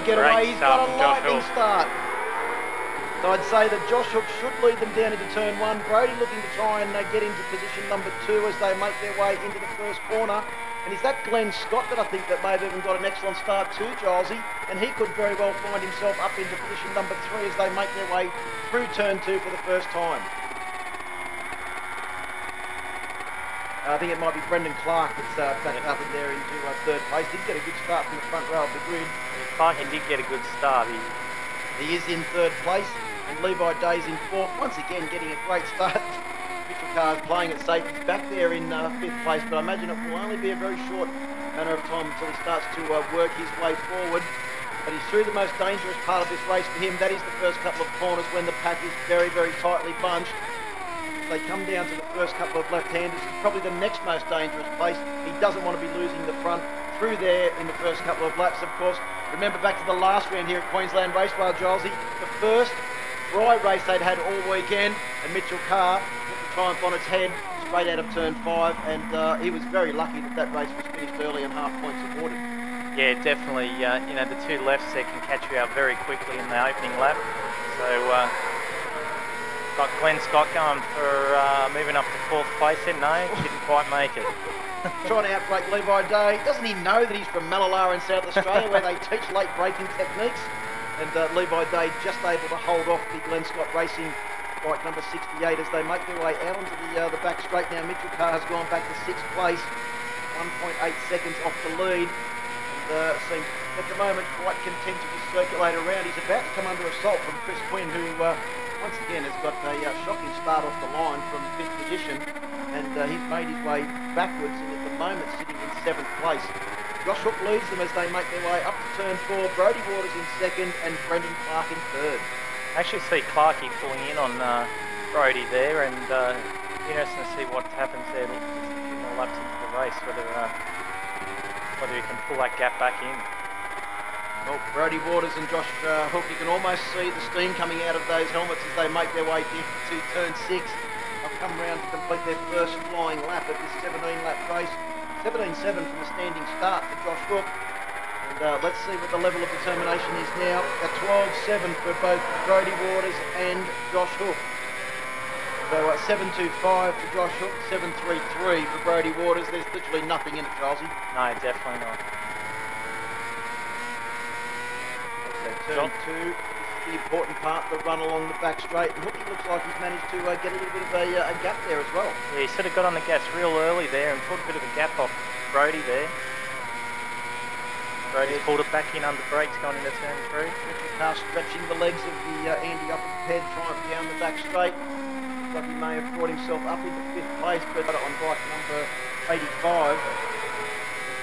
get Great away. He's got a start from Josh lightning Hook. start. So I'd say that Josh Hook should lead them down into turn one. Brody looking to try and get into position number 2 as they make their way into the first corner. And is that Glenn Scott that I think that may have even got an excellent start too, Gilesy? And he could very well find himself up into position number 3 as they make their way through turn 2 for the first time. I think it might be Brendan Clark that's backed up in there into third place. Did get a good start from the front row of the grid. Clark did get a good start. He is in third place, and Levi Day's in fourth. Once again, getting a great start. Mitchell Carr's playing it safe. He's back there in fifth place, but I imagine it will only be a very short matter of time until he starts to work his way forward. But he's through the most dangerous part of this race for him. That is the first couple of corners when the pack is very, very tightly bunched. They come down to the first couple of left-handers. It's probably the next most dangerous place. He doesn't want to be losing the front through there in the first couple of laps, of course. Remember back to the last round here at Queensland Raceway, Gilesy, the first dry race they'd had all weekend, and Mitchell Carr put the Triumph on its head straight out of turn 5, and he was very lucky that that race was finished early and half point supported. Yeah, definitely. You know, the two lefts there can catch you out very quickly in the opening lap. So, got Glenn Scott going for moving up to fourth place there. No, didn't quite make it. Trying to outbreak Levi Day. Doesn't he know that he's from Malala in South Australia where they teach late braking techniques? And Levi Day just able to hold off the Glenn Scott Racing bike number 68 as they make their way out onto the back straight now. Mitchell Carr has gone back to 6th place, 1.8 seconds off the lead. And seems at the moment quite content to just circulate around. He's about to come under assault from Chris Quinn, who once again has got a shocking start off the line from 5th position. And he's made his way backwards and at the moment sitting in 7th place. Josh Hook leads them as they make their way up to turn 4. Brody Waters in 2nd and Brendan Clark in 3rd. I actually see Clarkie pulling in on Brody there, and interesting to see what happens there just a few more laps into the race, whether he can pull that gap back in. Well, Brody Waters and Josh Hook, you can almost see the steam coming out of those helmets as they make their way to turn 6. They'll come round to complete their first flying lap at this 17-lap race. 17.7 from a standing start for Josh Hook. And let's see what the level of determination is now. A 12.7 for both Brody Waters and Josh Hook. So 7.25 for Josh Hook, 7.33 for Brody Waters. There's literally nothing in it, Charlesy. No, definitely not. So turn 2. The important part, the run along the back straight, and Hookie looks like he's managed to get a little bit of a gap there as well. Yeah, he sort of got on the gas real early there and put a bit of a gap off Brody there. Brody's pulled it back in under brakes going into turn 3. Mitchell Carr stretching the legs of the Andy Upperhead, Triumph down the back straight. Looks like he may have brought himself up into 5th place, but on bike number 85.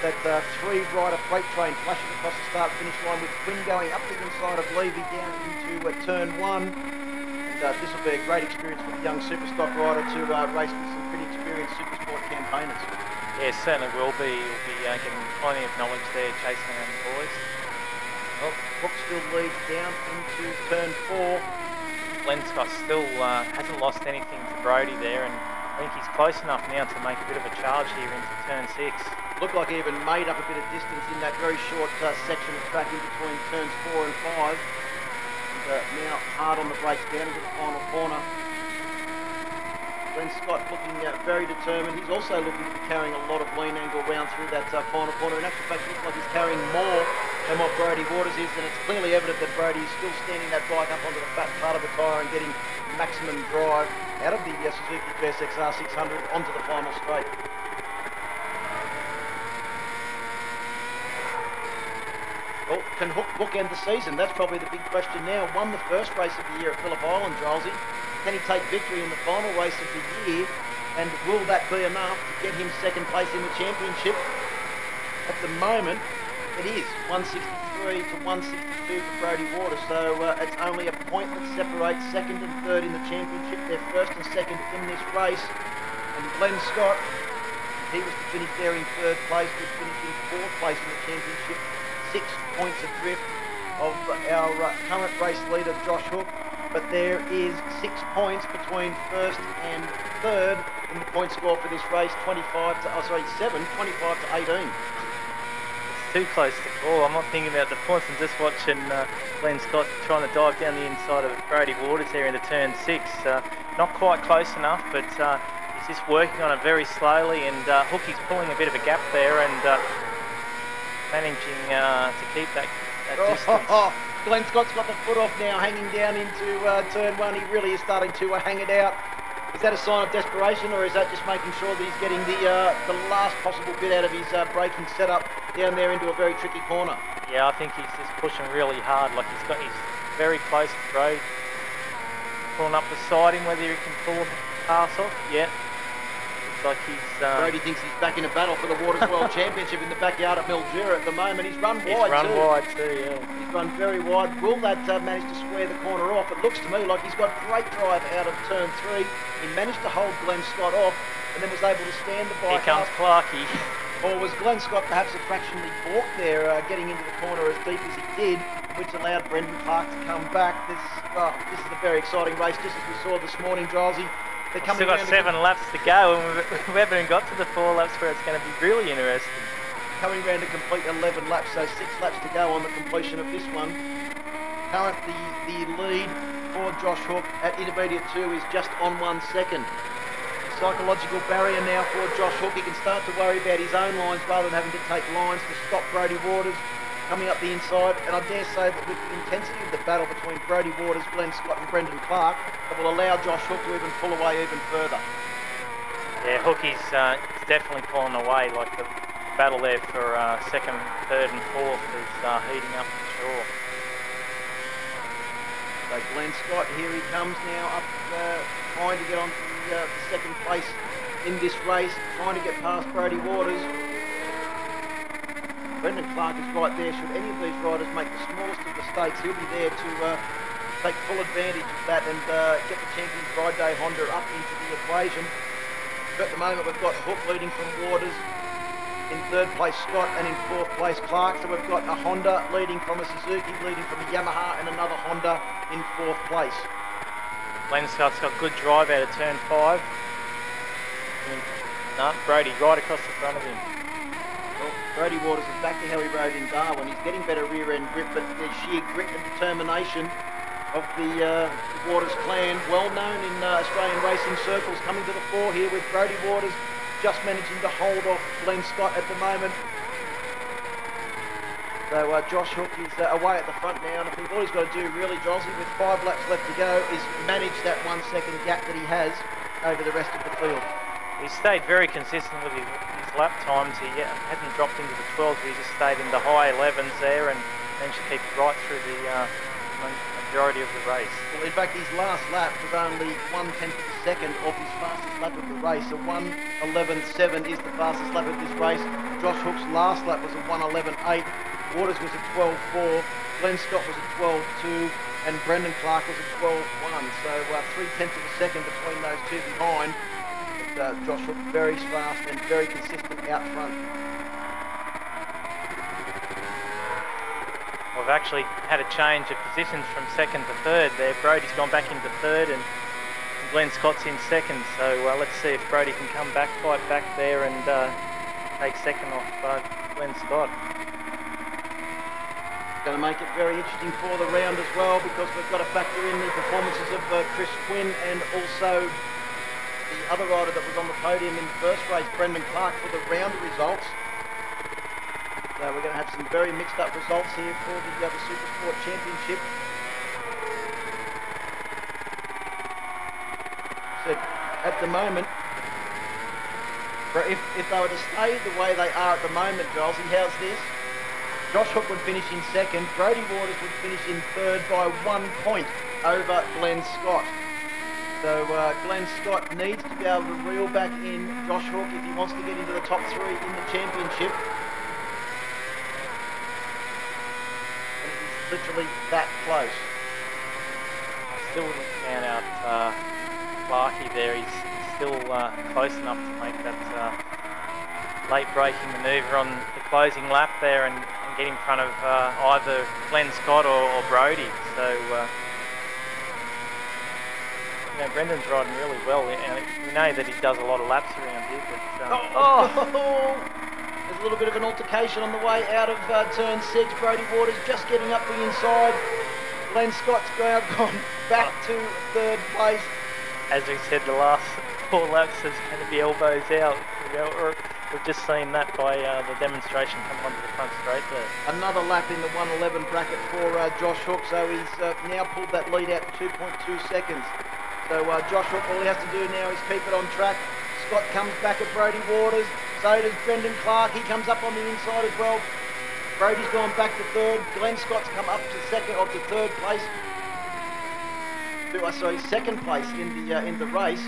That three-rider freight train flashing across the start-finish line with Quinn going up the inside of Levy down into turn 1. And this will be a great experience for the young Superstock rider to race with some pretty experienced Supersport campaigners. Yeah, certainly will be. He'll be getting plenty of knowledge there, chasing around the boys. Well, Hook still leads down into turn 4. Glenn Scott still hasn't lost anything to Brody there, and I think he's close enough now to make a bit of a charge here into turn 6. Looked like he even made up a bit of distance in that very short section of track in between turns 4 and 5. And now hard on the brakes down into the final corner. Glenn Scott looking very determined. He's also looking to be carrying a lot of lean angle round through that final corner. In actual fact, it looks like he's carrying more than what Brody Waters is, and it's clearly evident that Brody is still standing that bike up onto the fat part of the tyre and getting maximum drive out of the Suzuki GSX-R 600 onto the final straight. Well, can Hook bookend the season? That's probably the big question now. Won the first race of the year at Phillip Island, Gilesy. Can he take victory in the final race of the year? And will that be enough to get him 2nd place in the championship? At the moment, it is 163 to 162 for Brody Waters. So it's only a point that separates 2nd and 3rd in the championship. They're 1st and 2nd in this race. And Glenn Scott, he was to finish there in 3rd place, would finish in 4th place in the championship. 6 points adrift of our current race leader, Josh Hook. But there is 6 points between 1st and 3rd in the point score for this race, 7, 25 to 18. too close to call. I'm not thinking about the points. I'm just watching Glenn Scott trying to dive down the inside of Brodie Waters there into turn 6. Not quite close enough, but he's just working on it very slowly, and Hookie's pulling a bit of a gap there and managing to keep that distance. Glenn Scott's got the foot off now, hanging down into turn 1. He really is starting to hang it out. Is that a sign of desperation, or is that just making sure that he's getting the last possible bit out of his braking setup down there into a very tricky corner? Yeah, I think he's just pushing really hard. Like he's very close to Brodie. Pulling up beside him, whether he can pull a pass off. Yeah. Like he's Brodie thinks he's back in a battle for the Waters World Championship in the backyard at Mildura at the moment. He's run wide too. He's run wide too, yeah. He's run very wide. Will that manage to square the corner off? It looks to me like he's got great drive out of turn 3. He managed to hold Glenn Scott off and then was able to stand the bike. Here comes Clarkey. Or was Glenn Scott perhaps a fractionally balked there, getting into the corner as deep as he did, which allowed Brendan Clark to come back. This is a very exciting race, just as we saw this morning, Drowsy. We've still got 7 laps to go, and we haven't even got to the 4 laps where it's going to be really interesting. Coming around to complete 11 laps, so 6 laps to go on the completion of this one. Currently, the lead for Josh Hook at intermediate 2 is just on 1 second. Psychological barrier now for Josh Hook. He can start to worry about his own lines rather than having to take lines to stop Brodie Waters coming up the inside, and I dare say that with the intensity of the battle between Brodie Waters, Glenn Scott and Brendan Clark, it will allow Josh Hook to even pull away even further. Yeah, Hookie's definitely pulling away. Like the battle there for 2nd, 3rd and 4th is heating up for sure. So Glenn Scott, here he comes now up trying to get on to the 2nd place in this race, trying to get past Brodie Waters. Brendan Clark is right there. Should any of these riders make the smallest of mistakes, he'll be there to take full advantage of that and get the Champions Ride Day Honda up into the equation. But at the moment we've got Hook leading from Waters, in 3rd place Scott, and in 4th place Clark. So we've got a Honda leading from a Suzuki, leading from a Yamaha, and another Honda in 4th place. Glenn Scott's got good drive out of turn 5. No, Brodie right across the front of him. Brodie Waters is back to how he rode in Darwin. He's getting better rear end grip, but the sheer grit and determination of the Waters clan, well known in Australian racing circles, coming to the fore here with Brodie Waters just managing to hold off Glenn Scott at the moment. So Josh Hook is away at the front now, and I think all he's got to do really, Jossie, with 5 laps left to go, is manage that 1 second gap that he has over the rest of the field. He stayed very consistent with his lap times. He hadn't dropped into the 12s, he just stayed in the high 11s there and managed to keep right through the majority of the race. Well, in fact, his last lap was only 1/10 of a second of his fastest lap of the race. So 1:11.7 is the fastest lap of this race. Josh Hook's last lap was a 1:11.8. Waters was a 12.4. Glenn Scott was a 12.2. And Brendan Clark was a 12.1. So 3/10 of a second between those two behind. Josh Hook very fast and very consistent out front. We've actually had a change of positions from 2nd to 3rd there. Brodie's gone back into 3rd and Glenn Scott's in 2nd. So let's see if Brodie can come back, fight back there and take 2nd off Glenn Scott. Going to make it very interesting for the round as well, because we've got to factor in the performances of Chris Quinn and also the other rider that was on the podium in the first race, Brendan Clark, for the round results. So we're going to have some very mixed up results here for the Supersport Championship. So at the moment, if they were to stay the way they are at the moment, Drowsy, how's this? Josh Hook would finish in 2nd, Brodie Waters would finish in 3rd by 1 point over Glenn Scott. So Glenn Scott needs to be able to reel back in Josh Hook if he wants to get into the top 3 in the championship. And he's literally that close. I still wouldn't count out Clarkey there. He's still close enough to make that late braking manoeuvre on the closing lap there and get in front of either Glenn Scott or Brodie. So you know, Brendan's riding really well. We know that he does a lot of laps around here, but There's a little bit of an altercation on the way out of turn 6. Brodie Waters just getting up the inside. Glenn Scott's gone back to third place. As we said, the last 4 laps there's going to be elbows out. We've just seen that by the demonstration come onto the front straight there. Another lap in the 1:11 bracket for Josh Hook, so he's now pulled that lead out to 2.2 seconds. So Josh Hook, all he has to do now is keep it on track. Scott comes back at Brodie Waters, so does Brendan Clark. He comes up on the inside as well. Brodie's gone back to third. Glenn Scott's come up to second, or to third place. Sorry, second place in the race.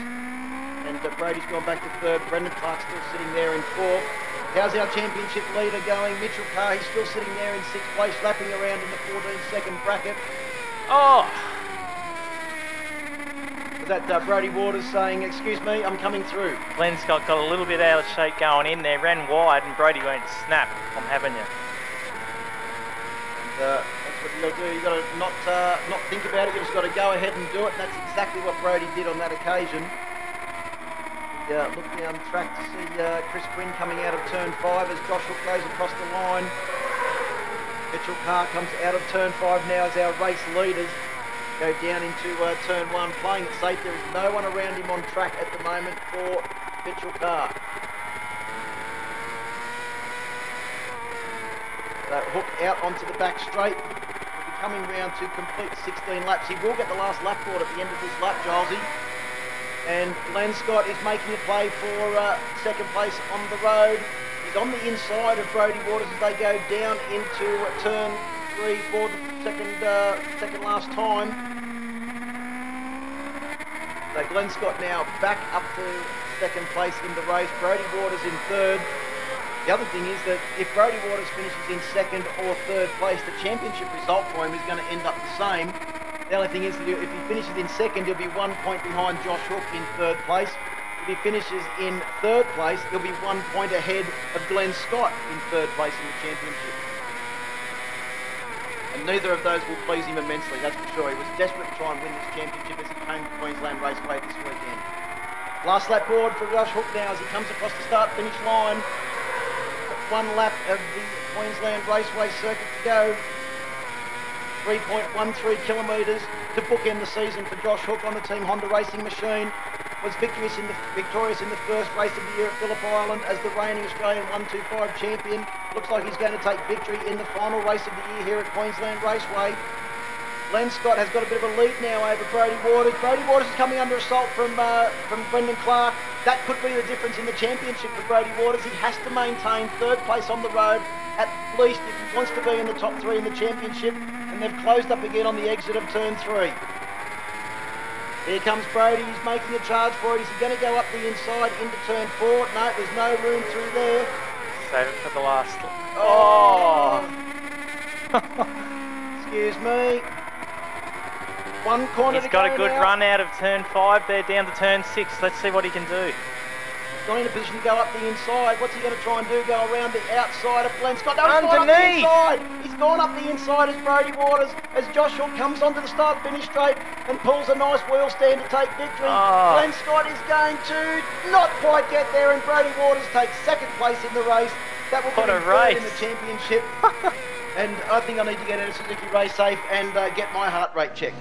And Brodie's gone back to third. Brendan Clark's still sitting there in fourth. How's our championship leader going? Mitchell Carr, he's still sitting there in sixth place, lapping around in the 14-second bracket. Oh! Was that Brodie Waters saying, excuse me, I'm coming through? Glenn Scott got a little bit out of shape going in there, ran wide, and Brodie went, snap, I'm having you. And, that's what you got to do. You got to not think about it. You just got to go ahead and do it. And that's exactly what Brodie did on that occasion. Look down the track to see Chris Quinn coming out of turn 5 as Josh Hook goes across the line. Mitchell Carr comes out of turn 5 now as our race leaders go down into turn 1, playing it safe. There is no one around him on track at the moment for Mitchell Carr. So Hook out onto the back straight. He'll be coming round to complete 16 laps. He will get the last lap board at the end of this lap, Gilesy. And Glenn Scott is making a play for second place on the road. He's on the inside of Brodie Waters as they go down into turn 3 for the second last time. So Glenn Scott now back up to second place in the race. Brodie Waters in third. The other thing is that if Brodie Waters finishes in second or third place, the championship result for him is going to end up the same. The only thing is that if he finishes in second, he'll be 1 point behind Josh Hook in third place. If he finishes in third place, he'll be 1 point ahead of Glenn Scott in third place in the championship. And neither of those will please him immensely, that's for sure. He was desperate to try and win this championship as he came to Queensland Raceway this weekend. Last lap board for Josh Hook now as he comes across the start-finish line. 1 lap of the Queensland Raceway circuit to go. 3.13 kilometres to bookend the season for Josh Hook on the Team Honda Racing machine. Was victorious in the first race of the year at Phillip Island as the reigning Australian 125 champion. Looks like he's going to take victory in the final race of the year here at Queensland Raceway. Glenn Scott has got a bit of a lead now over Brodie Waters. Brodie Waters is coming under assault from Brendan Clark. That could be the difference in the championship for Brodie Waters. He has to maintain third place on the road, at least if he wants to be in the top 3 in the championship. And they've closed up again on the exit of turn 3. Here comes Brodie, he's making a charge for it. Is he going to go up the inside into turn 4? No, there's no room through there. Save it for the last. Oh! Excuse me. 1 corner to go. He's got a good now. run out of turn 5 there down to turn 6. Let's see what he can do. Not in a position to go up the inside. What's he going to try and do? Go around the outside of Glenn Scott. No, he's gone up the inside. He's gone up the inside as Brodie Waters, as Josh Hook comes onto the start-finish straight and pulls a nice wheel stand to take victory. Oh. Glenn Scott is going to not quite get there, and Brodie Waters takes second place in the race. That will put him third in the championship. And I think I need to get out of Suzuki Race Safe and get my heart rate checked.